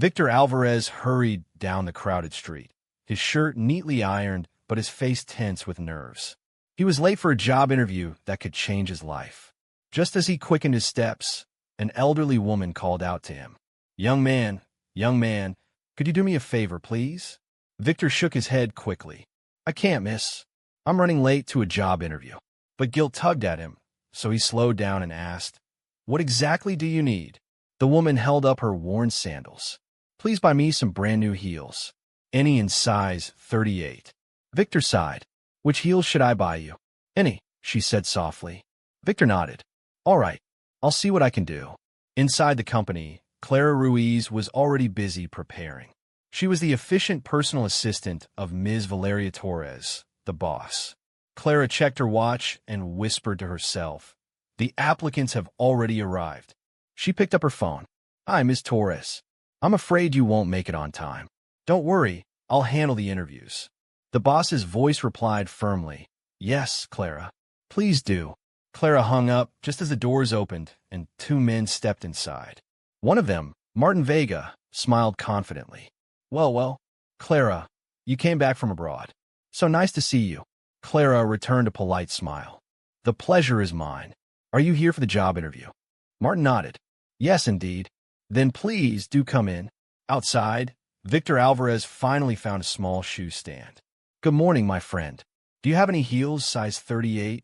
Victor Alvarez hurried down the crowded street, his shirt neatly ironed but his face tense with nerves. He was late for a job interview that could change his life. Just as he quickened his steps, an elderly woman called out to him. Young man, could you do me a favor, please?" Victor shook his head quickly. "I can't, miss. I'm running late to a job interview." But guilt tugged at him, so he slowed down and asked, "What exactly do you need?" The woman held up her worn sandals. "Please buy me some brand new heels. Any in size 38. Victor sighed. "Which heels should I buy you?" "Any," she said softly. Victor nodded. "All right, I'll see what I can do." Inside the company, Clara Ruiz was already busy preparing. She was the efficient personal assistant of Ms. Valeria Torres, the boss. Clara checked her watch and whispered to herself, "The applicants have already arrived." She picked up her phone. "Hi, Ms. Torres. I'm afraid you won't make it on time." "Don't worry, I'll handle the interviews." The boss's voice replied firmly, "Yes, Clara. Please do." Clara hung up just as the doors opened and two men stepped inside. One of them, Martin Vega, smiled confidently. Well, Clara, you came back from abroad. So nice to see you." Clara returned a polite smile. "The pleasure is mine. Are you here for the job interview?" Martin nodded. "Yes, indeed." "Then please do come in." Outside, Victor Alvarez finally found a small shoe stand. "Good morning, my friend. Do you have any heels size 38?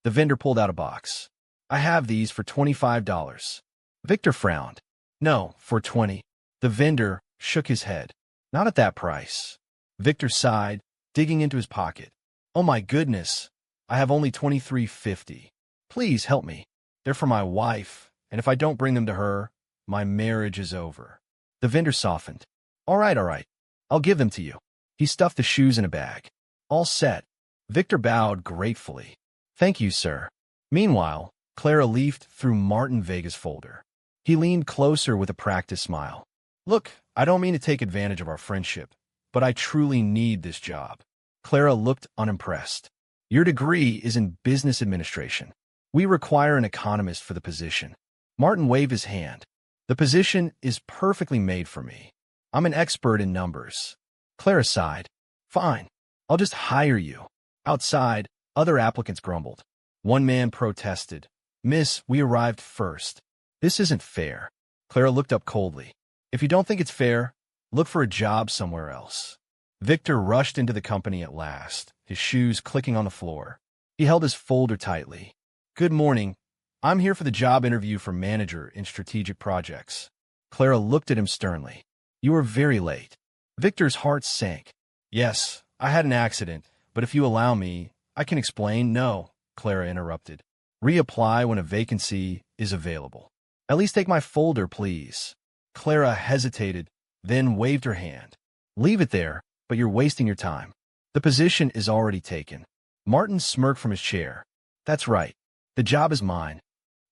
The vendor pulled out a box. "I have these for $25. Victor frowned. "No, for 20. The vendor shook his head. "Not at that price." Victor sighed, digging into his pocket. "Oh my goodness, I have only $23.50. Please help me. They're for my wife, and if I don't bring them to her, my marriage is over." The vendor softened. All right, I'll give them to you." He stuffed the shoes in a bag. "All set." Victor bowed gratefully. "Thank you, sir." Meanwhile, Clara leafed through Martin Vega's folder. He leaned closer with a practiced smile. "Look, I don't mean to take advantage of our friendship, but I truly need this job." Clara looked unimpressed. "Your degree is in business administration. We require an economist for the position." Martin waved his hand. "The position is perfectly made for me. I'm an expert in numbers." Clara sighed. "Fine, I'll just hire you." Outside, other applicants grumbled. One man protested. "Miss, we arrived first. This isn't fair." Clara looked up coldly. "If you don't think it's fair, look for a job somewhere else." Victor rushed into the company at last, his shoes clicking on the floor. He held his folder tightly. "Good morning. I'm here for the job interview for manager in strategic projects." Clara looked at him sternly. "You are very late." Victor's heart sank. "Yes, I had an accident, but if you allow me, I can explain." "No," Clara interrupted. "Reapply when a vacancy is available." "At least take my folder, please." Clara hesitated, then waved her hand. "Leave it there, but you're wasting your time. The position is already taken." Martin smirked from his chair. "That's right. The job is mine."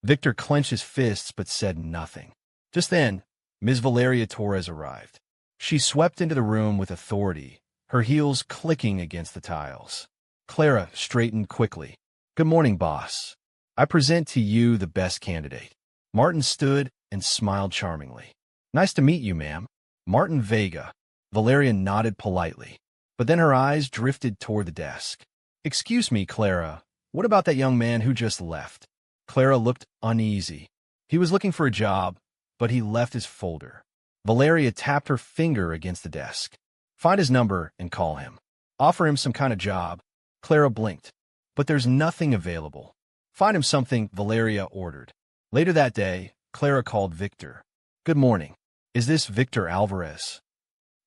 Victor clenched his fists but said nothing. Just then, Ms. Valeria Torres arrived. She swept into the room with authority, her heels clicking against the tiles. Clara straightened quickly. "Good morning, boss. I present to you the best candidate." Martin stood and smiled charmingly. "Nice to meet you, ma'am." "Martin Vega." Valeria nodded politely, but then her eyes drifted toward the desk. "Excuse me, Clara, what about that young man who just left?" Clara looked uneasy. "He was looking for a job, but he left his folder." Valeria tapped her finger against the desk. "Find his number and call him. Offer him some kind of job." Clara blinked. "But there's nothing available." "Find him something," Valeria ordered. Later that day, Clara called Victor. "Good morning. Is this Victor Alvarez?"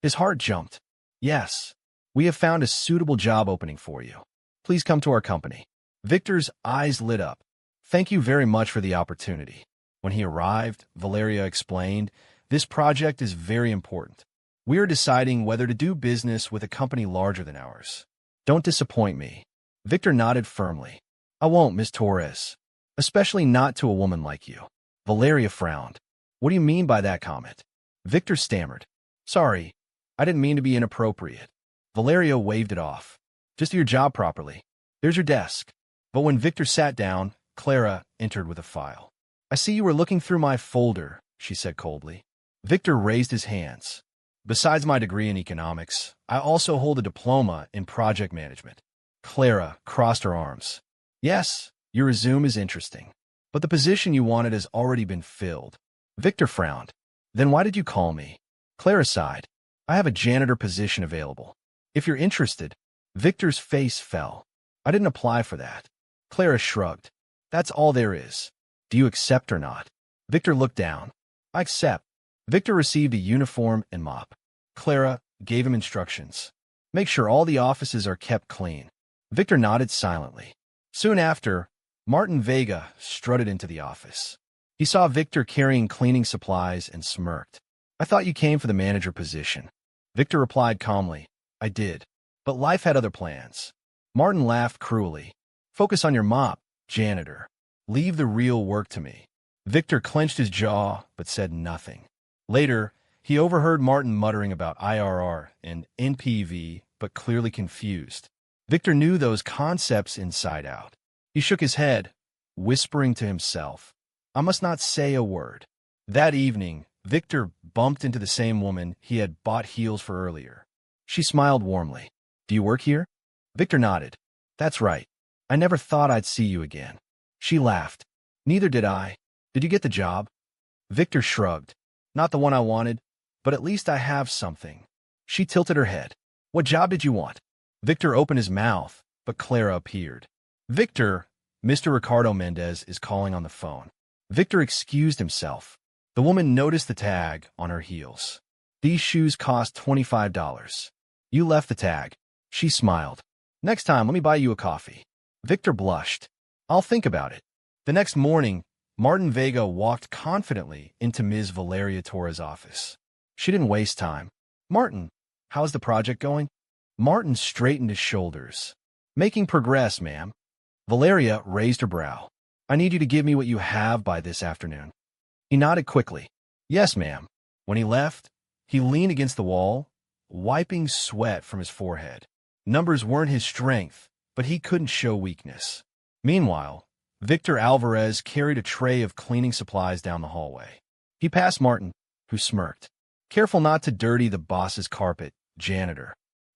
His heart jumped. "Yes. We have found a suitable job opening for you. Please come to our company." Victor's eyes lit up. "Thank you very much for the opportunity." When he arrived, Valeria explained, "This project is very important. We are deciding whether to do business with a company larger than ours. Don't disappoint me." Victor nodded firmly. "I won't, Miss Torres. Especially not to a woman like you." Valeria frowned. "What do you mean by that comment?" Victor stammered. "Sorry, I didn't mean to be inappropriate." Valeria waved it off. "Just do your job properly. There's your desk." But when Victor sat down, Clara entered with a file. "I see you were looking through my folder," she said coldly. Victor raised his hands. Besides my degree in economics, I also hold a diploma in project management. Clara crossed her arms. Yes, your resume is interesting, but the position you wanted has already been filled. Victor frowned. Then why did you call me? Clara sighed. I have a janitor position available. If you're interested. Victor's face fell. I didn't apply for that. Clara shrugged. That's all there is. Do you accept or not? Victor looked down. I accept. Victor received a uniform and mop. Clara gave him instructions. Make sure all the offices are kept clean. Victor nodded silently. Soon after, Martin Vega strutted into the office. He saw Victor carrying cleaning supplies and smirked. I thought you came for the manager position. Victor replied calmly. I did. But life had other plans. Martin laughed cruelly. Focus on your mop, janitor. Leave the real work to me. Victor clenched his jaw but said nothing. Later, he overheard Martin muttering about IRR and NPV, but clearly confused. Victor knew those concepts inside out. He shook his head, whispering to himself, I must not say a word. That evening, Victor bumped into the same woman he had bought heels for earlier. She smiled warmly. Do you work here? Victor nodded. That's right. I never thought I'd see you again. She laughed. Neither did I. Did you get the job? Victor shrugged. Not the one I wanted, but at least I have something. She tilted her head. What job did you want? Victor opened his mouth, but Clara appeared. Victor, Mr. Ricardo Mendez is calling on the phone. Victor excused himself. The woman noticed the tag on her heels. These shoes cost $25. You left the tag. She smiled. Next time, let me buy you a coffee. Victor blushed. I'll think about it. The next morning, Martin Vega walked confidently into Ms. Valeria Torres' office. She didn't waste time. Martin, how's the project going? Martin straightened his shoulders. Making progress, ma'am. Valeria raised her brow. I need you to give me what you have by this afternoon. He nodded quickly. Yes, ma'am. When he left, he leaned against the wall, wiping sweat from his forehead. Numbers weren't his strength, but he couldn't show weakness. Meanwhile, Victor Alvarez carried a tray of cleaning supplies down the hallway. He passed Martin, who smirked. Careful not to dirty the boss's carpet, janitor.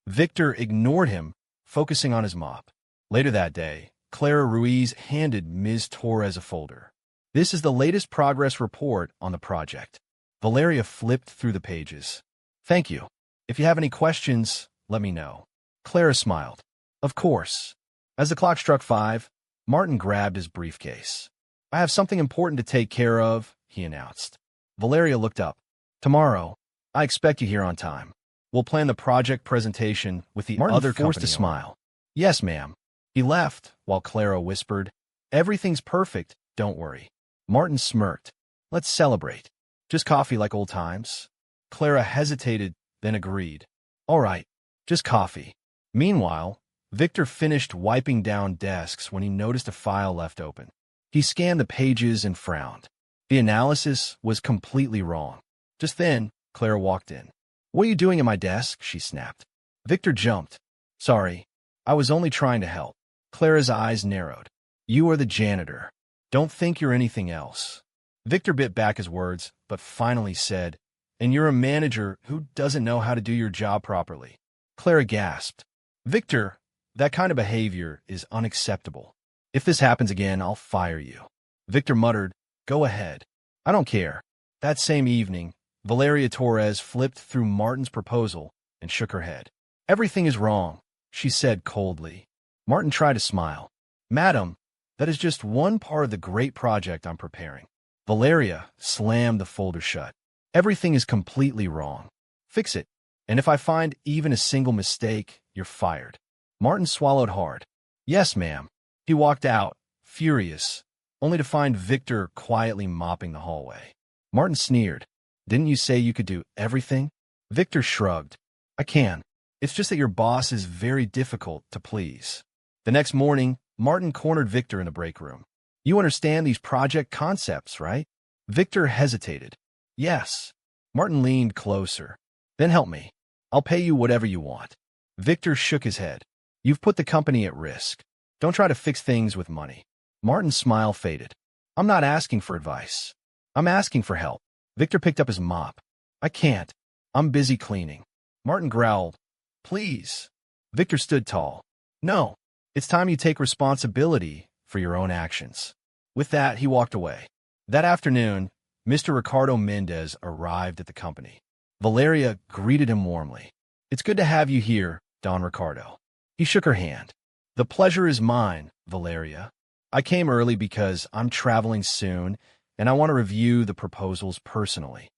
Victor ignored him, focusing on his mop. Later that day, Clara Ruiz handed Ms. Torres a folder. This is the latest progress report on the project. Valeria flipped through the pages. Thank you. If you have any questions, let me know. Clara smiled. Of course. As the clock struck 5, Martin grabbed his briefcase. I have something important to take care of, he announced. Valeria looked up. Tomorrow, I expect you here on time. We'll plan the project presentation with the Martin other forced company a smile. owner. Yes, ma'am. He left, while Clara whispered, Everything's perfect, don't worry. Martin smirked. Let's celebrate. Just coffee like old times? Clara hesitated, then agreed. All right, just coffee. Meanwhile, Victor finished wiping down desks when he noticed a file left open. He scanned the pages and frowned. The analysis was completely wrong. Just then, Clara walked in. What are you doing at my desk? She snapped. Victor jumped. Sorry, I was only trying to help. Clara's eyes narrowed. You are the janitor. Don't think you're anything else. Victor bit back his words, but finally said, And you're a manager who doesn't know how to do your job properly. Clara gasped. Victor, that kind of behavior is unacceptable. If this happens again, I'll fire you. Victor muttered, Go ahead. I don't care. That same evening, Valeria Torres flipped through Martin's proposal and shook her head. Everything is wrong, she said coldly. Martin tried to smile. Madam, that is just one part of the great project I'm preparing. Valeria slammed the folder shut. Everything is completely wrong. Fix it. And if I find even a single mistake, you're fired. Martin swallowed hard. Yes, ma'am. He walked out, furious, only to find Victor quietly mopping the hallway. Martin sneered. Didn't you say you could do everything? Victor shrugged. I can. It's just that your boss is very difficult to please. The next morning, Martin cornered Victor in the break room. You understand these project concepts, right? Victor hesitated. Yes. Martin leaned closer. Then help me. I'll pay you whatever you want. Victor shook his head. You've put the company at risk. Don't try to fix things with money. Martin's smile faded. I'm not asking for advice. I'm asking for help. Victor picked up his mop. I can't. I'm busy cleaning. Martin growled. Please. Victor stood tall. No. It's time you take responsibility for your own actions. With that, he walked away. That afternoon, Mr. Ricardo Mendez arrived at the company. Valeria greeted him warmly. It's good to have you here, Don Ricardo. He shook her hand. The pleasure is mine, Valeria. I came early because I'm traveling soon, and I want to review the proposals personally.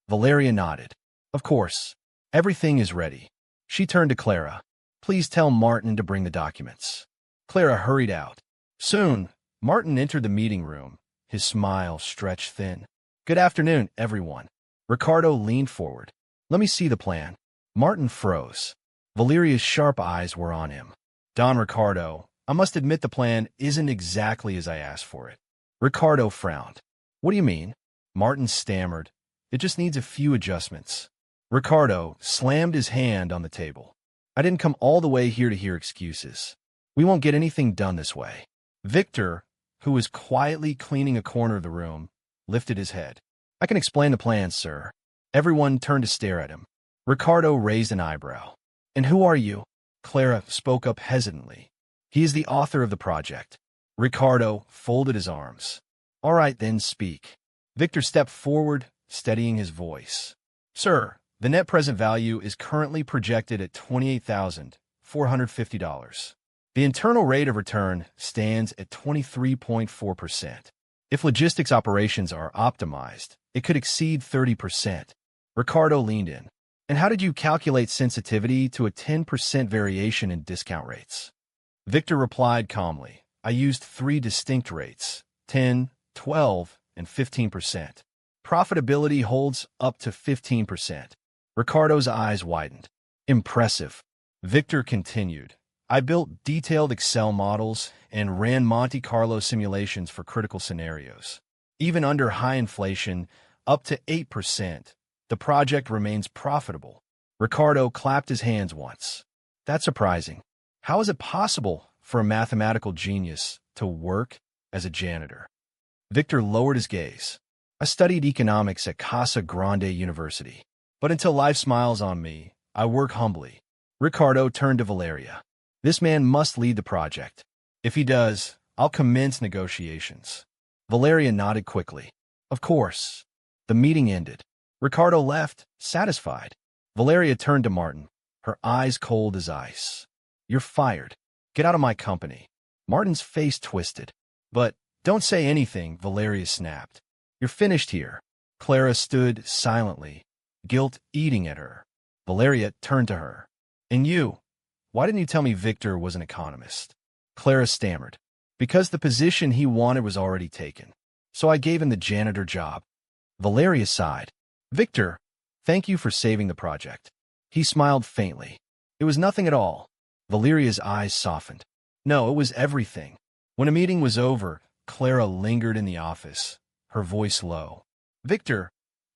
Valeria nodded. Of course. Everything is ready. She turned to Clara. Please tell Martin to bring the documents. Clara hurried out. Soon, Martin entered the meeting room, his smile stretched thin. Good afternoon, everyone. Ricardo leaned forward. Let me see the plan. Martin froze. Valeria's sharp eyes were on him. Don Ricardo, I must admit the plan isn't exactly as I asked for it. Ricardo frowned. What do you mean? Martin stammered. It just needs a few adjustments. Ricardo slammed his hand on the table. I didn't come all the way here to hear excuses. We won't get anything done this way. Victor, who was quietly cleaning a corner of the room, lifted his head. I can explain the plan, sir. Everyone turned to stare at him. Ricardo raised an eyebrow. And who are you? Clara spoke up hesitantly. He is the author of the project. Ricardo folded his arms. All right, then speak. Victor stepped forward, steadying his voice. Sir, the net present value is currently projected at $28,450. The internal rate of return stands at 23.4%. If logistics operations are optimized, it could exceed 30%. Ricardo leaned in. And how did you calculate sensitivity to a 10% variation in discount rates? Victor replied calmly. I used 3 distinct rates, 10, 12, and 15%. Profitability holds up to 15%. Ricardo's eyes widened. Impressive. Victor continued. I built detailed Excel models and ran Monte Carlo simulations for critical scenarios. Even under high inflation, up to 8%, the project remains profitable. Ricardo clapped his hands once. That's surprising. How is it possible for a mathematical genius to work as a janitor? Victor lowered his gaze. I studied economics at Casa Grande University. But until life smiles on me, I work humbly. Ricardo turned to Valeria. This man must lead the project. If he does, I'll commence negotiations. Valeria nodded quickly. Of course. The meeting ended. Ricardo left, satisfied. Valeria turned to Martin, her eyes cold as ice. You're fired. Get out of my company. Martin's face twisted. But don't say anything, Valeria snapped. You're finished here. Clara stood silently, guilt eating at her. Valeria turned to her. And you? Why didn't you tell me Victor was an economist? Clara stammered. Because the position he wanted was already taken. So I gave him the janitor job. Valeria sighed. Victor, thank you for saving the project. He smiled faintly. It was nothing at all. Valeria's eyes softened. No, it was everything. When a meeting was over, Clara lingered in the office, her voice low. Victor,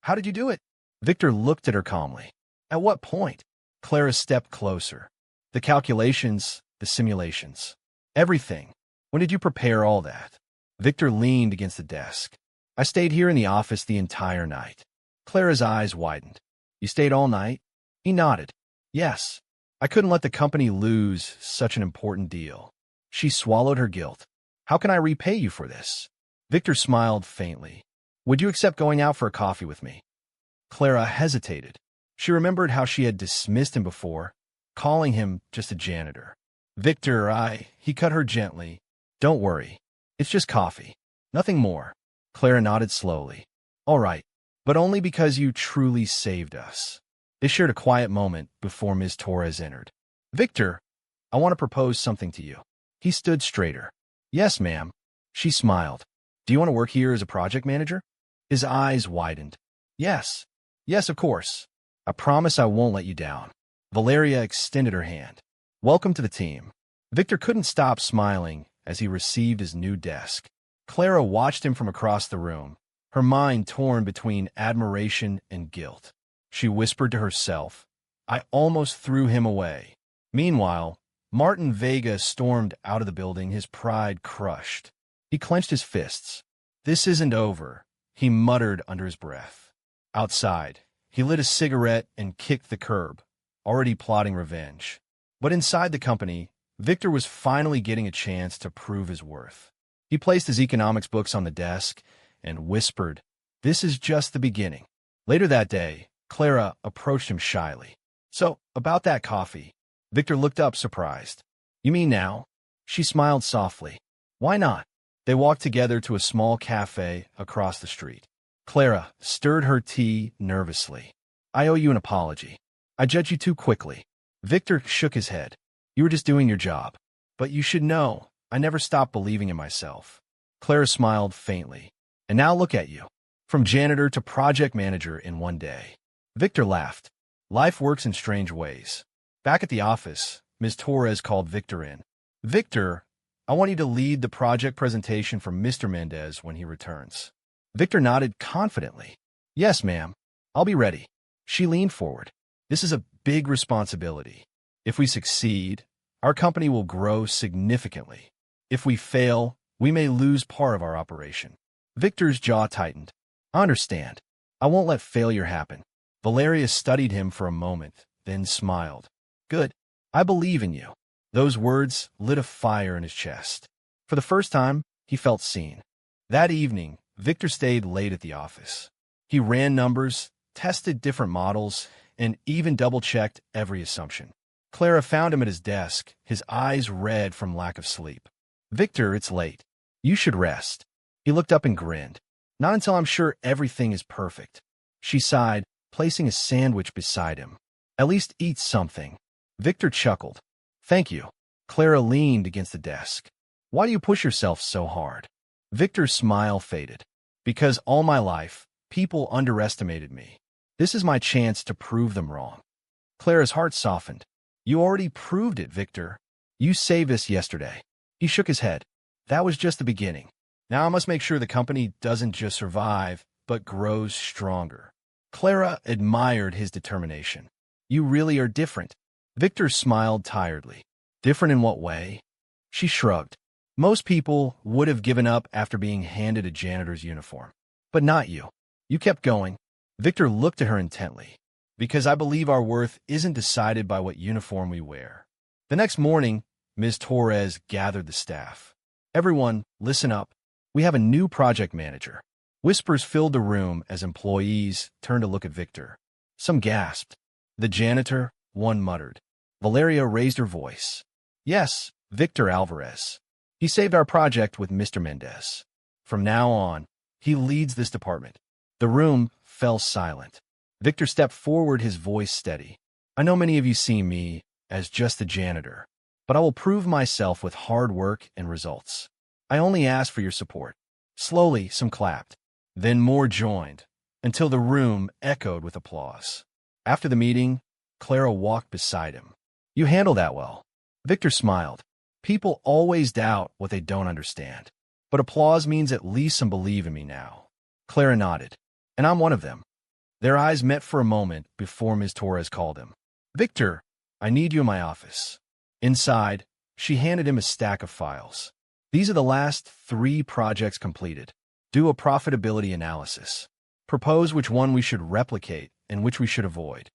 how did you do it? Victor looked at her calmly. At what point? Clara stepped closer. The calculations, the simulations. Everything. When did you prepare all that? Victor leaned against the desk. I stayed here in the office the entire night. Clara's eyes widened. You stayed all night? He nodded. Yes. I couldn't let the company lose such an important deal. She swallowed her guilt. How can I repay you for this? Victor smiled faintly. Would you accept going out for a coffee with me? Clara hesitated. She remembered how she had dismissed him before, calling him just a janitor. Victor, he cut her gently. Don't worry. It's just coffee. Nothing more. Clara nodded slowly. All right. But only because you truly saved us. They shared a quiet moment before Ms. Torres entered. Victor, I want to propose something to you. He stood straighter. Yes, ma'am. She smiled. Do you want to work here as a project manager? His eyes widened. Yes. Yes, of course. I promise I won't let you down. Valeria extended her hand. Welcome to the team. Victor couldn't stop smiling as he received his new desk. Clara watched him from across the room, her mind torn between admiration and guilt. She whispered to herself, I almost threw him away. Meanwhile, Martin Vega stormed out of the building, his pride crushed. He clenched his fists. This isn't over, he muttered under his breath. Outside, He lit a cigarette and kicked the curb, already plotting revenge. But inside the company, Victor was finally getting a chance to prove his worth. He placed his economics books on the desk and whispered, "This is just the beginning." Later that day, Clara approached him shyly. "So, about that coffee." Victor looked up, surprised. "You mean now?" She smiled softly. "Why not?" They walked together to a small cafe across the street. Clara stirred her tea nervously. "I owe you an apology. I judged you too quickly." Victor shook his head. "You were just doing your job. But you should know, I never stopped believing in myself." Clara smiled faintly. "And now look at you. From janitor to project manager in one day." Victor laughed. Life works in strange ways. Back at the office, Ms. Torres called Victor in. "Victor, I want you to lead the project presentation for Mr. Mendez when he returns." Victor nodded confidently. "Yes, ma'am. I'll be ready." She leaned forward. "This is a big responsibility. If we succeed, our company will grow significantly. If we fail, we may lose part of our operation." Victor's jaw tightened. "I understand. I won't let failure happen." Valeria studied him for a moment, then smiled. "Good. I believe in you." Those words lit a fire in his chest. For the first time, he felt seen. That evening, Victor stayed late at the office. He ran numbers, tested different models, and even double-checked every assumption. Clara found him at his desk, his eyes red from lack of sleep. "Victor, it's late. You should rest." He looked up and grinned. "Not until I'm sure everything is perfect." She sighed, placing a sandwich beside him. "At least eat something." Victor chuckled. "Thank you." Clara leaned against the desk. "Why do you push yourself so hard?" Victor's smile faded. "Because all my life, people underestimated me. This is my chance to prove them wrong." Clara's heart softened. "You already proved it, Victor. You saved us yesterday." He shook his head. "That was just the beginning. Now I must make sure the company doesn't just survive, but grows stronger." Clara admired his determination. "You really are different." Victor smiled tiredly. "Different in what way?" She shrugged. "Most people would have given up after being handed a janitor's uniform. But not you. You kept going." Victor looked at her intently. "Because I believe our worth isn't decided by what uniform we wear." The next morning, Ms. Torres gathered the staff. "Everyone, listen up. We have a new project manager." Whispers filled the room as employees turned to look at Victor. Some gasped. "The janitor," one muttered. Valeria raised her voice. "Yes, Victor Alvarez. He saved our project with Mr. Mendez. From now on, he leads this department." The room fell silent. Victor stepped forward, his voice steady. "I know many of you see me as just a janitor, but I will prove myself with hard work and results. I only ask for your support." Slowly, some clapped. Then more joined, until the room echoed with applause. After the meeting, Clara walked beside him. "You handle that well." Victor smiled. "People always doubt what they don't understand. But applause means at least some believe in me now." Clara nodded. "And I'm one of them." Their eyes met for a moment before Ms. Torres called him. "Victor, I need you in my office." Inside, she handed him a stack of files. "These are the last 3 projects completed. Do a profitability analysis. Propose which one we should replicate and which we should avoid."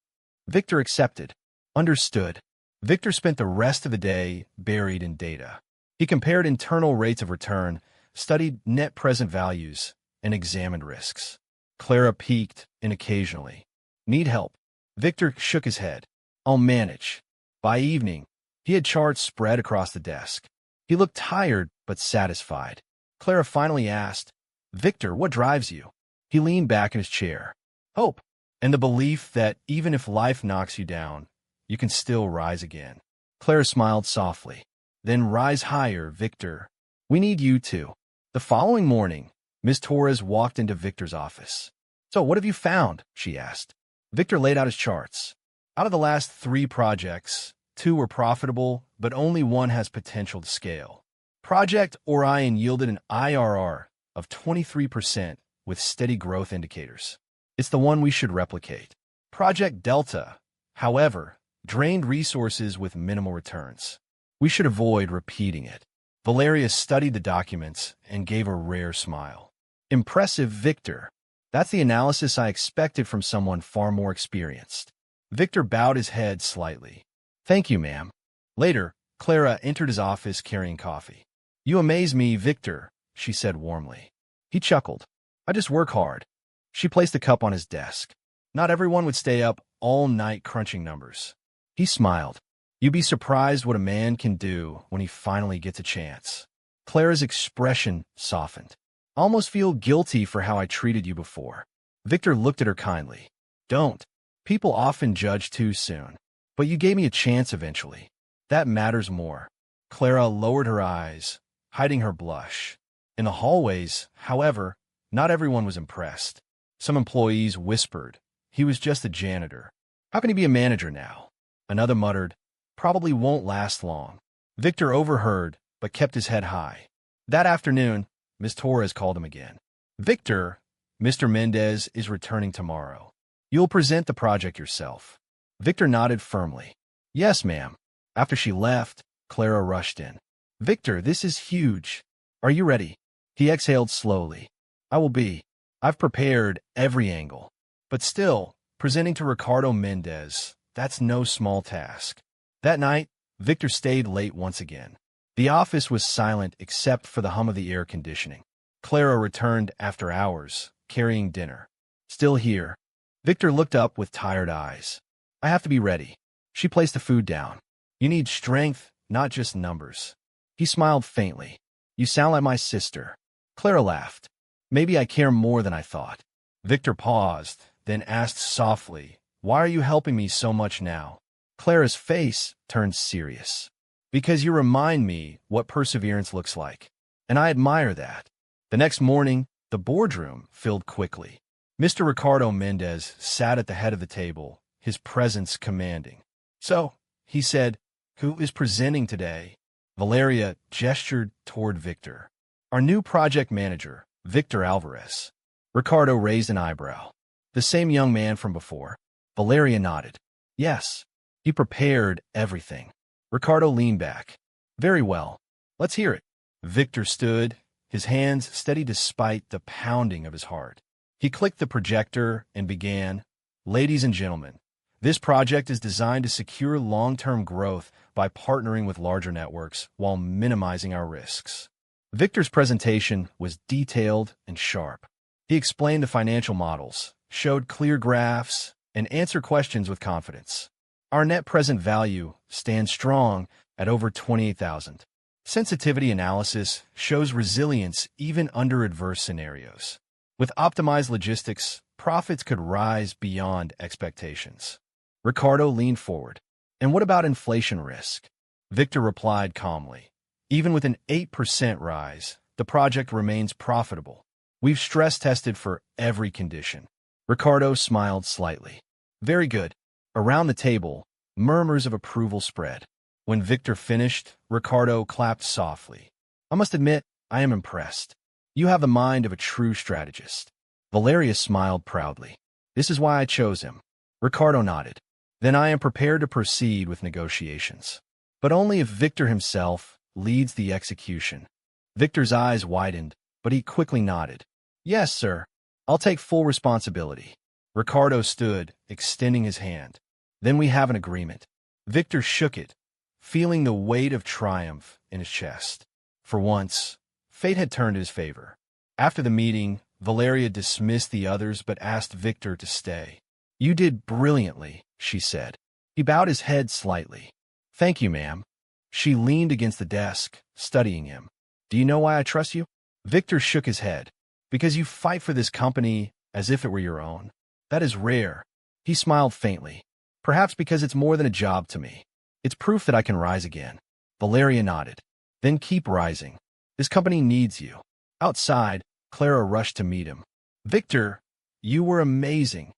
Victor accepted. "Understood." Victor spent the rest of the day buried in data. He compared internal rates of return, studied net present values, and examined risks. Clara peeked in occasionally. "Need help?" Victor shook his head. "I'll manage." By evening, he had charts spread across the desk. He looked tired but satisfied. Clara finally asked, "Victor, what drives you?" He leaned back in his chair. "Hope, and the belief that even if life knocks you down, you can still rise again." Clara smiled softly. "Then rise higher, Victor. We need you too." The following morning, Ms. Torres walked into Victor's office. "So what have you found?" she asked. Victor laid out his charts. "Out of the last 3 projects, 2 were profitable, but only one has potential to scale. Project Orion yielded an IRR of 23% with steady growth indicators. It's the one we should replicate. Project Delta, however, drained resources with minimal returns. We should avoid repeating it." Valeria studied the documents and gave a rare smile. "Impressive, Victor. That's the analysis I expected from someone far more experienced. Victor bowed his head slightly. Thank you, ma'am. Later, Clara entered his office carrying coffee. You amaze me, Victor, she said warmly. He chuckled. I just work hard. She placed the cup on his desk. Not everyone would stay up all night crunching numbers. He smiled. You'd be surprised what a man can do when he finally gets a chance. Clara's expression softened. I almost feel guilty for how I treated you before. Victor looked at her kindly. Don't. People often judge too soon. But you gave me a chance eventually. That matters more. Clara lowered her eyes, hiding her blush. In the hallways, however, not everyone was impressed. Some employees whispered, he was just a janitor. How can he be a manager now? Another muttered, probably won't last long. Victor overheard, but kept his head high. That afternoon, Miss Torres called him again. Victor, Mr. Mendez is returning tomorrow. You'll present the project yourself. Victor nodded firmly. Yes, ma'am. After she left, Clara rushed in. Victor, this is huge. Are you ready? He exhaled slowly. I will be. I've prepared every angle. But still, presenting to Ricardo Mendez, that's no small task. That night, Victor stayed late once again. The office was silent except for the hum of the air conditioning. Clara returned after hours, carrying dinner. Still here. Victor looked up with tired eyes. I have to be ready. She placed the food down. You need strength, not just numbers. He smiled faintly. You sound like my sister. Clara laughed. Maybe I care more than I thought. Victor paused, then asked softly, why are you helping me so much now? Clara's face turned serious. Because you remind me what perseverance looks like. And I admire that. The next morning, the boardroom filled quickly. Mr. Ricardo Mendez sat at the head of the table, his presence commanding. So, he said, who is presenting today? Valeria gestured toward Victor. Our new project manager, Victor Alvarez. Ricardo raised an eyebrow. The same young man from before. Valeria nodded. Yes. He prepared everything. Ricardo leaned back. Very well. Let's hear it. Victor stood, his hands steady despite the pounding of his heart. He clicked the projector and began, Ladies and gentlemen, this project is designed to secure long-term growth by partnering with larger networks while minimizing our risks. Victor's presentation was detailed and sharp. He explained the financial models, showed clear graphs, and answered questions with confidence. Our net present value stands strong at over 28,000. Sensitivity analysis shows resilience even under adverse scenarios. With optimized logistics, profits could rise beyond expectations. Ricardo leaned forward. And what about inflation risk? Victor replied calmly. Even with an 8% rise, the project remains profitable. We've stress-tested for every condition. Ricardo smiled slightly. Very good. Around the table, murmurs of approval spread. When Victor finished, Ricardo clapped softly. I must admit, I am impressed. You have the mind of a true strategist. Valeria smiled proudly. This is why I chose him. Ricardo nodded. Then I am prepared to proceed with negotiations. But only if Victor himself leads the execution. Victor's eyes widened, but he quickly nodded. Yes, sir. I'll take full responsibility. Ricardo stood, extending his hand. Then we have an agreement. Victor shook it, feeling the weight of triumph in his chest. For once, fate had turned his favor. After the meeting, Valeria dismissed the others but asked Victor to stay. You did brilliantly, she said. He bowed his head slightly. Thank you, ma'am. She leaned against the desk, studying him. Do you know why I trust you? Victor shook his head. Because you fight for this company as if it were your own. That is rare. He smiled faintly. Perhaps because it's more than a job to me. It's proof that I can rise again. Valeria nodded. Then keep rising. This company needs you. Outside, Clara rushed to meet him. Victor, you were amazing.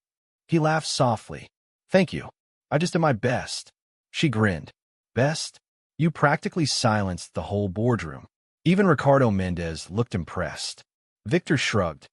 He laughed softly. Thank you. I just did my best. She grinned. Best? You practically silenced the whole boardroom. Even Ricardo Mendez looked impressed. Victor shrugged.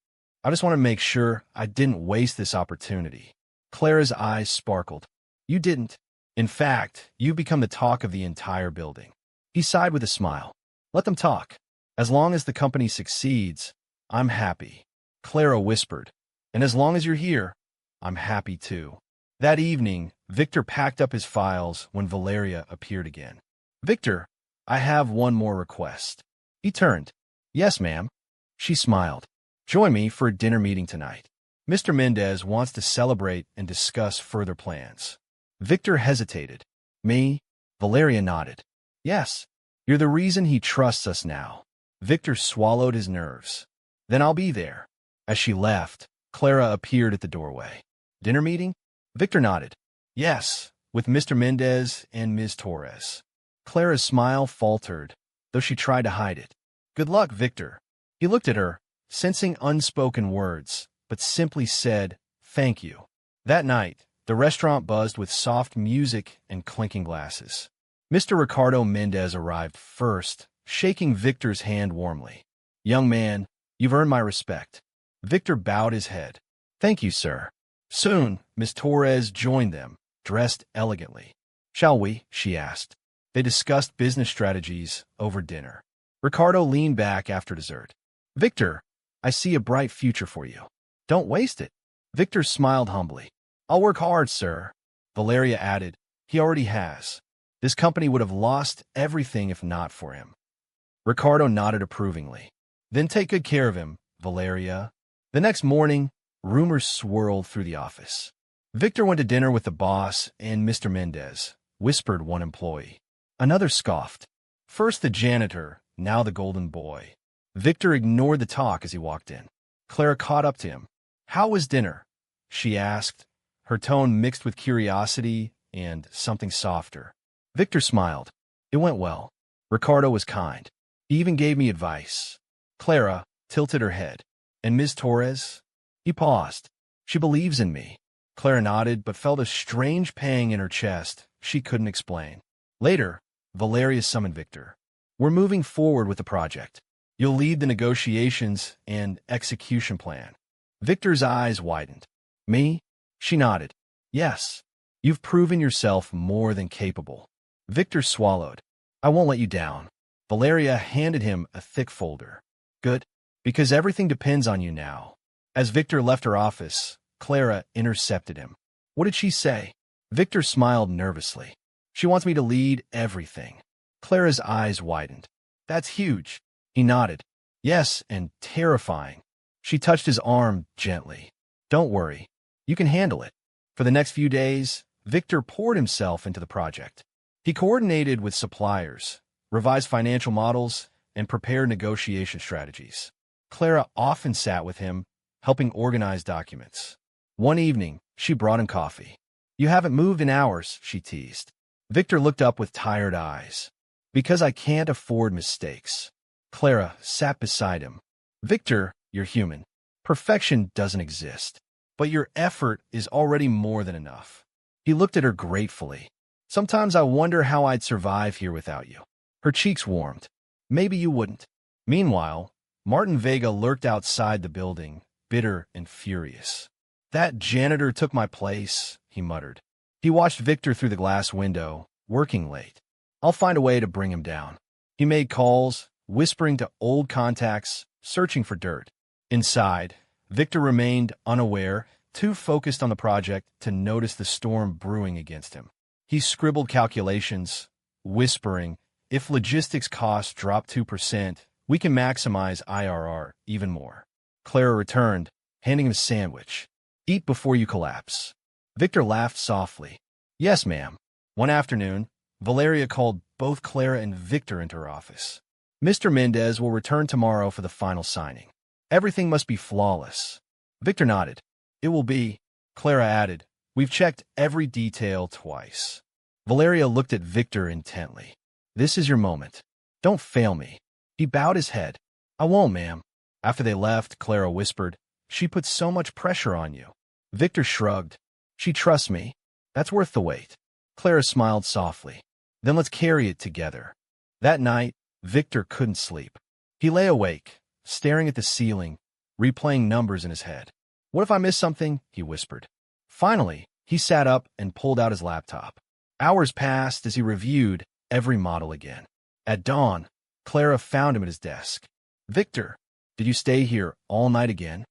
I just want to make sure I didn't waste this opportunity. Clara's eyes sparkled. You didn't. In fact, you've become the talk of the entire building. He sighed with a smile. Let them talk. As long as the company succeeds, I'm happy. Clara whispered. And as long as you're here, I'm happy too. That evening, Victor packed up his files when Valeria appeared again. Victor, I have one more request. He turned. Yes, ma'am. She smiled. Join me for a dinner meeting tonight. Mr. Mendez wants to celebrate and discuss further plans. Victor hesitated. Me? Valeria nodded. Yes. You're the reason he trusts us now. Victor swallowed his nerves. Then I'll be there. As she left, Clara appeared at the doorway. Dinner meeting? Victor nodded. Yes, with Mr. Mendez and Ms. Torres. Clara's smile faltered, though she tried to hide it. Good luck, Victor. He looked at her, sensing unspoken words, but simply said, thank you. That night, the restaurant buzzed with soft music and clinking glasses. Mr. Ricardo Mendez arrived first, shaking Victor's hand warmly. Young man, you've earned my respect. Victor bowed his head. Thank you, sir. Soon, Miss Torres joined them, dressed elegantly. Shall we? She asked. They discussed business strategies over dinner. Ricardo leaned back after dessert. Victor, I see a bright future for you. Don't waste it. Victor smiled humbly. I'll work hard, sir. Valeria added. He already has. This company would have lost everything if not for him. Ricardo nodded approvingly. Then take good care of him, Valeria. The next morning, rumors swirled through the office. Victor went to dinner with the boss and Mr. Mendez, whispered one employee. Another scoffed. First the janitor, now the golden boy. Victor ignored the talk as he walked in. Clara caught up to him. How was dinner? She asked, her tone mixed with curiosity and something softer. Victor smiled. It went well. Ricardo was kind. He even gave me advice. Clara tilted her head. And Ms. Torres? He paused. She believes in me. Clara nodded, but felt a strange pang in her chest she couldn't explain. Later, Valeria summoned Victor. We're moving forward with the project. You'll lead the negotiations and execution plan. Victor's eyes widened. Me? She nodded. Yes. You've proven yourself more than capable. Victor swallowed. I won't let you down. Valeria handed him a thick folder. Good, because everything depends on you now. As Victor left her office, Clara intercepted him. What did she say? Victor smiled nervously. She wants me to lead everything. Clara's eyes widened. That's huge. He nodded. Yes, and terrifying. She touched his arm gently. Don't worry. You can handle it. For the next few days, Victor poured himself into the project. He coordinated with suppliers, revised financial models, and prepared negotiation strategies. Clara often sat with him, helping organize documents. One evening, she brought him coffee. You haven't moved in hours, she teased. Victor looked up with tired eyes. Because I can't afford mistakes. Clara sat beside him. Victor, you're human. Perfection doesn't exist. But your effort is already more than enough. He looked at her gratefully. Sometimes I wonder how I'd survive here without you. Her cheeks warmed. Maybe you wouldn't. Meanwhile, Martin Vega lurked outside the building, bitter and furious. That janitor took my place, he muttered. He watched Victor through the glass window, working late. I'll find a way to bring him down. He made calls, whispering to old contacts, searching for dirt. Inside, Victor remained unaware, too focused on the project to notice the storm brewing against him. He scribbled calculations, whispering, if logistics costs drop 2%, we can maximize IRR even more. Clara returned, handing him a sandwich. Eat before you collapse. Victor laughed softly. Yes, ma'am. One afternoon, Valeria called both Clara and Victor into her office. Mr. Mendez will return tomorrow for the final signing. Everything must be flawless. Victor nodded. It will be, Clara added. We've checked every detail twice. Valeria looked at Victor intently. This is your moment. Don't fail me. He bowed his head. I won't, ma'am. After they left, Clara whispered, she put so much pressure on you. Victor shrugged. She trusts me. That's worth the wait. Clara smiled softly. Then let's carry it together. That night, Victor couldn't sleep. He lay awake, staring at the ceiling, replaying numbers in his head. What if I missed something? He whispered. Finally, he sat up and pulled out his laptop. Hours passed as he reviewed every model again. At dawn, Clara found him at his desk. Victor, did you stay here all night again?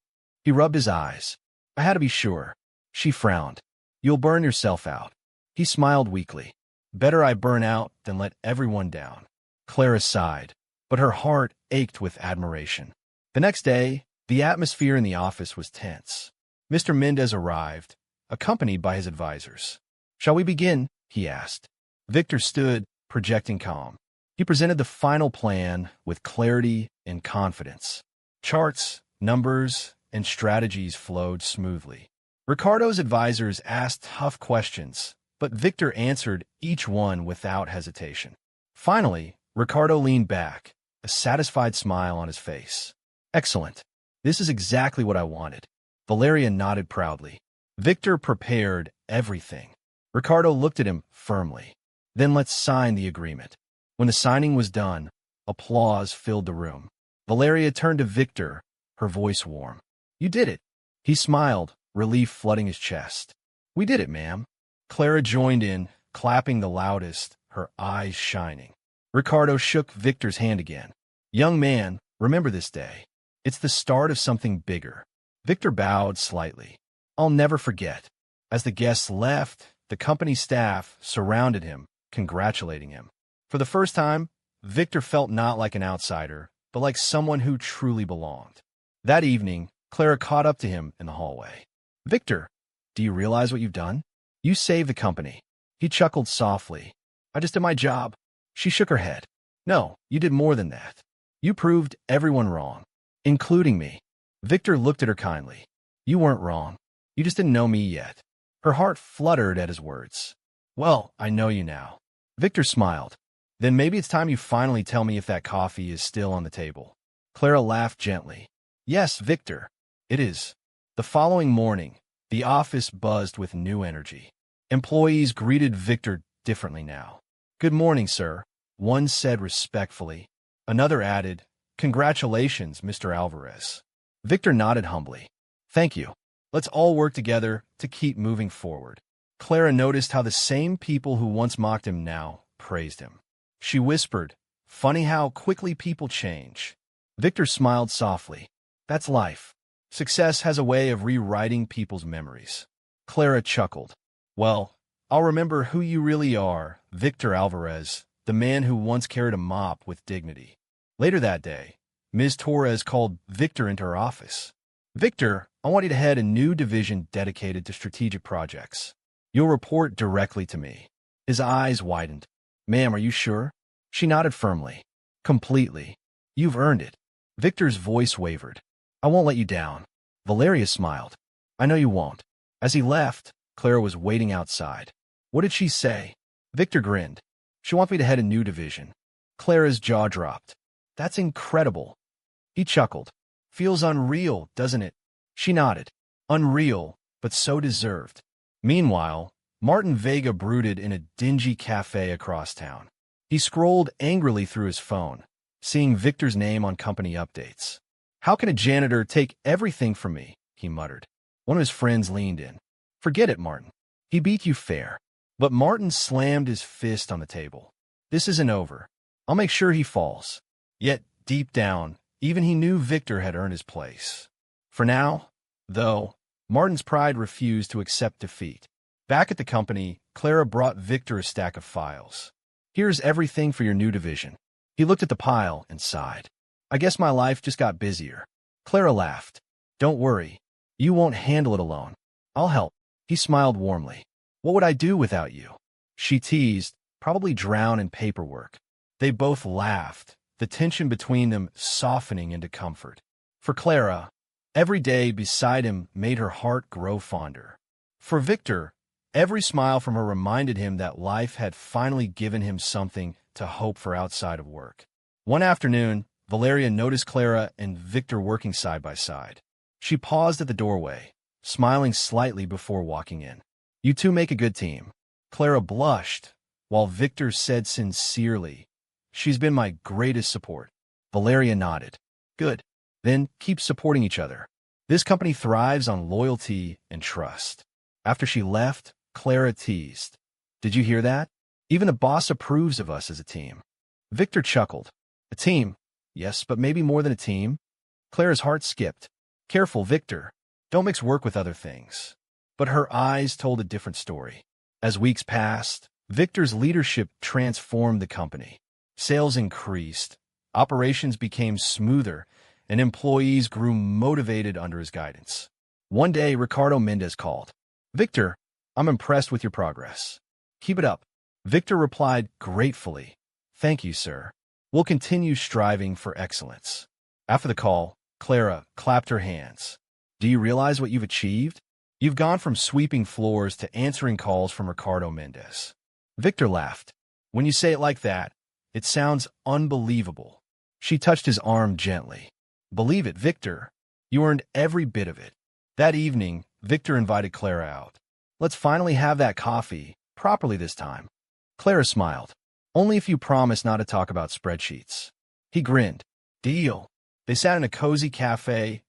He rubbed his eyes. I had to be sure. She frowned. You'll burn yourself out. He smiled weakly. Better I burn out than let everyone down. Clara sighed, but her heart ached with admiration. The next day, the atmosphere in the office was tense. Mr. Mendez arrived, accompanied by his advisors. Shall we begin? He asked. Victor stood, projecting calm. He presented the final plan with clarity and confidence. Charts, numbers, and strategies flowed smoothly. Ricardo's advisors asked tough questions, but Victor answered each one without hesitation. Finally, Ricardo leaned back, a satisfied smile on his face. Excellent. This is exactly what I wanted. Valeria nodded proudly. Victor prepared everything. Ricardo looked at him firmly. Then let's sign the agreement. When the signing was done, applause filled the room. Valeria turned to Victor, her voice warm. You did it. He smiled, relief flooding his chest. We did it, ma'am. Clara joined in, clapping the loudest, her eyes shining. Ricardo shook Victor's hand again. Young man, remember this day. It's the start of something bigger. Victor bowed slightly. I'll never forget. As the guests left, the company staff surrounded him, congratulating him. For the first time, Victor felt not like an outsider, but like someone who truly belonged. That evening, Clara caught up to him in the hallway. Victor, do you realize what you've done? You saved the company. He chuckled softly. I just did my job. She shook her head. No, you did more than that. You proved everyone wrong, including me. Victor looked at her kindly. You weren't wrong. You just didn't know me yet. Her heart fluttered at his words. Well, I know you now. Victor smiled. Then maybe it's time you finally tell me if that coffee is still on the table. Clara laughed gently. Yes, Victor, it is. The following morning, the office buzzed with new energy. Employees greeted Victor differently now. Good morning, sir, one said respectfully. Another added, Congratulations, Mr. Alvarez. Victor nodded humbly. Thank you. Let's all work together to keep moving forward. Clara noticed how the same people who once mocked him now praised him. She whispered, Funny how quickly people change. Victor smiled softly. That's life. Success has a way of rewriting people's memories. Clara chuckled. Well, I'll remember who you really are, Victor Alvarez, the man who once carried a mop with dignity. Later that day, Ms. Torres called Victor into her office. Victor, I want you to head a new division dedicated to strategic projects. You'll report directly to me. His eyes widened. Ma'am, are you sure? She nodded firmly. Completely. You've earned it. Victor's voice wavered. I won't let you down. Valeria smiled. I know you won't. As he left, Clara was waiting outside. What did she say? Victor grinned. She wants me to head a new division. Clara's jaw dropped. That's incredible. He chuckled. Feels unreal, doesn't it? She nodded. Unreal, but so deserved. Meanwhile, Martin Vega brooded in a dingy cafe across town. He scrolled angrily through his phone, seeing Victor's name on company updates. How can a janitor take everything from me? He muttered. One of his friends leaned in. Forget it, Martin. He beat you fair. But Martin slammed his fist on the table. This isn't over. I'll make sure he falls. Yet, deep down, even he knew Victor had earned his place. For now, though, Martin's pride refused to accept defeat. Back at the company, Clara brought Victor a stack of files. Here's everything for your new division. He looked at the pile and sighed. I guess my life just got busier. Clara laughed. Don't worry. You won't handle it alone. I'll help. He smiled warmly. What would I do without you? She teased, probably drown in paperwork. They both laughed, the tension between them softening into comfort. For Clara, every day beside him made her heart grow fonder. For Victor, every smile from her reminded him that life had finally given him something to hope for outside of work. One afternoon, Valeria noticed Clara and Victor working side by side. She paused at the doorway, smiling slightly before walking in. You two make a good team. Clara blushed, while Victor said sincerely, She's been my greatest support. Valeria nodded. Good. Then keep supporting each other. This company thrives on loyalty and trust. After she left, Clara teased. Did you hear that? Even the boss approves of us as a team. Victor chuckled. A team? Yes, but maybe more than a team. Clara's heart skipped. Careful, Victor. Don't mix work with other things. But her eyes told a different story. As weeks passed, Victor's leadership transformed the company. Sales increased, operations became smoother, and employees grew motivated under his guidance. One day, Ricardo Mendez called. "Victor, I'm impressed with your progress. Keep it up." Victor replied gratefully, "Thank you, sir. We'll continue striving for excellence." After the call, Clara clapped her hands. "Do you realize what you've achieved? You've gone from sweeping floors to answering calls from Ricardo Mendez." Victor laughed. "When you say it like that, it sounds unbelievable." She touched his arm gently. "Believe it, Victor. You earned every bit of it." That evening, Victor invited Clara out. "Let's finally have that coffee, properly this time." Clara smiled. "Only if you promise not to talk about spreadsheets." He grinned. "Deal." They sat in a cozy cafe,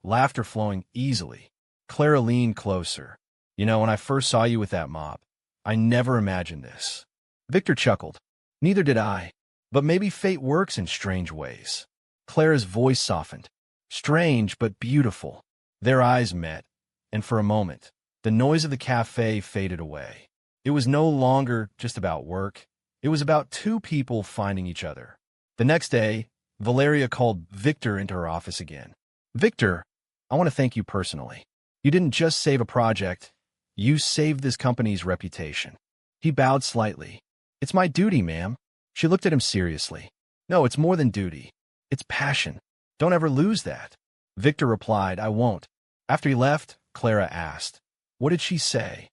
laughter flowing easily. Clara leaned closer. "You know, when I first saw you with that mop, I never imagined this." Victor chuckled. "Neither did I. But maybe fate works in strange ways." Clara's voice softened. "Strange, but beautiful." Their eyes met, and for a moment, the noise of the cafe faded away. It was no longer just about work. It was about two people finding each other. The next day, Valeria called Victor into her office again. "Victor, I want to thank you personally. You didn't just save a project, you saved this company's reputation." He bowed slightly. "It's my duty, ma'am." She looked at him seriously. "No, it's more than duty. It's passion. Don't ever lose that." Victor replied, "I won't." After he left, Clara asked, "What did she say?"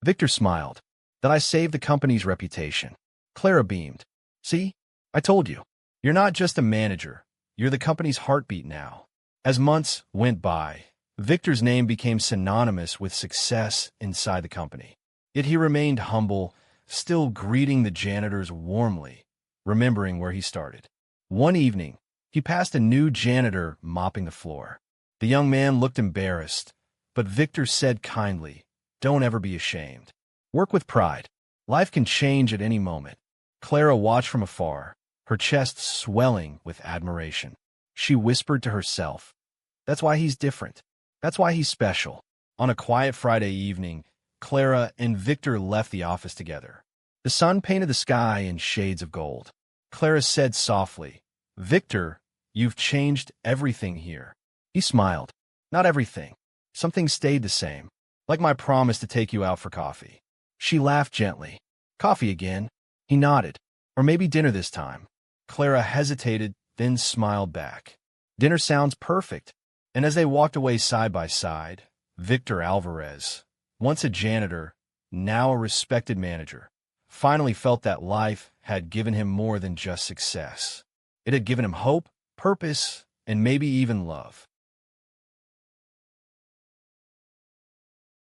Victor smiled. "That I saved the company's reputation." Clara beamed. "See? I told you. You're not just a manager. You're the company's heartbeat now." As months went by, Victor's name became synonymous with success inside the company. Yet he remained humble, still greeting the janitors warmly, remembering where he started. One evening, he passed a new janitor mopping the floor. The young man looked embarrassed, but Victor said kindly, "Don't ever be ashamed. Work with pride. Life can change at any moment." Clara watched from afar, her chest swelling with admiration. She whispered to herself, "That's why he's different. That's why he's special." On a quiet Friday evening, Clara and Victor left the office together. The sun painted the sky in shades of gold. Clara said softly, "Victor, you've changed everything here." He smiled. "Not everything. Some things stayed the same, like my promise to take you out for coffee." She laughed gently. "Coffee again?" He nodded. "Or maybe dinner this time." Clara hesitated, then smiled back. "Dinner sounds perfect." And as they walked away side by side, Victor Alvarez, once a janitor, now a respected manager, finally felt that life had given him more than just success. It had given him hope, purpose, and maybe even love.